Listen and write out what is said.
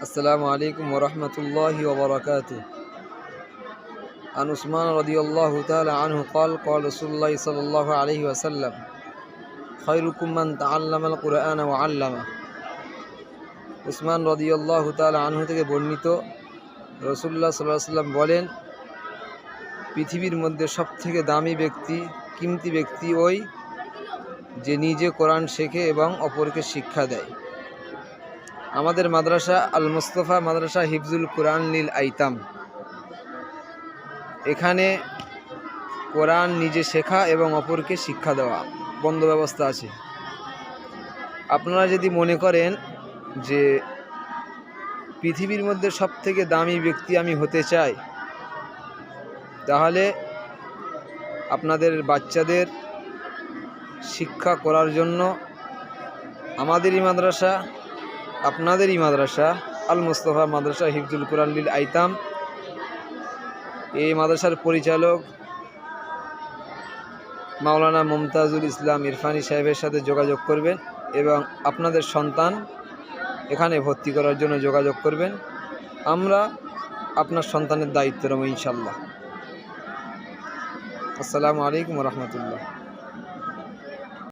السلام عليكم ورحمة الله وبركاته. عن عثمان رضي الله تعالى عنه قال رسول الله صلى الله عليه وسلم خيركم من تعلم القرآن وعلمه. উসমান রাদিয়াল্লাহু তাআলা আনহু থেকে বর্ণিত, রাসূলুল্লাহ সাল্লাল্লাহু আলাইহি ওয়াসাল্লাম বলেন, পৃথিবীর মধ্যে সবথেকে দামি ব্যক্তি, কিমতি ব্যক্তি ওই যে নিজে কোরআন শেখে এবং অপরকে শিক্ষা দেয়। আমাদের মাদ্রাসা আল মুস্তাফা মাদ্রাসা হিফজুল কোরআন লিল আইতাম, এখানে কোরআন নিজে শেখা এবং অপরকে শিক্ষা দেওয়া বন্ধ ব্যবস্থা আছে। আপনারা যদি মনে করেন যে পৃথিবীর মধ্যে সবথেকে দামি ব্যক্তি আমি হতে চাই, তাহলে আপনাদের বাচ্চাদের শিক্ষা করার জন্য আমাদেরই মাদ্রাসা, আপনাদেরই মাদ্রাসা আল মুস্তাফা মাদ্রাসা হিফজুল কোরআন লিল আইতাম, এই মাদ্রাসার পরিচালক মাওলানা মুমতাজুল ইসলাম ইরফানি সাহেবের সাথে যোগাযোগ করবেন এবং আপনাদের সন্তান এখানে ভর্তি করার জন্য যোগাযোগ করবেন। আমরা আপনার সন্তানের দায়িত্ব নেব ইনশাআল্লাহ। আসসালামু আলাইকুম ওয়া রাহমাতুল্লাহ।